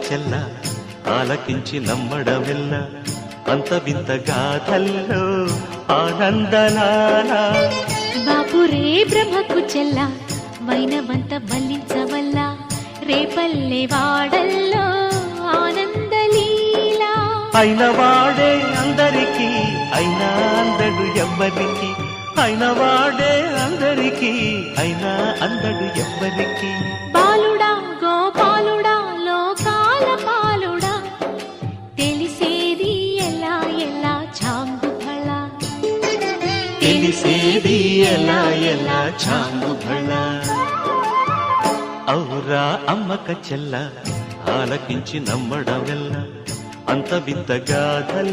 చెల్ల ఆలకించి నమ్మడమెల్ల అంత వింత గాథల్లో ఆనందలాల బాపురే బ్రహ్మకు చెల్ల వైనవంత బలించవల్ల రేపల్లె వాడల్లో ఆనందలీలా అయిన వాడే అందరికీ అయినా అందడు ఎవ్వరికి అయిన వాడే అందరికీ అయినా అందడు ఎవ్వరికి బాలుడా గోపాలుడా లోకాల పాలుడా తెలిసేది ఎలా ఎలా చాంగుఫళ తెలిసేది ఎలా ఎలా చాంగుఫళ ఔరా అమ్మక చెల్ల ఆలకించి నమ్మడమెల్ల అంత వింత గాథ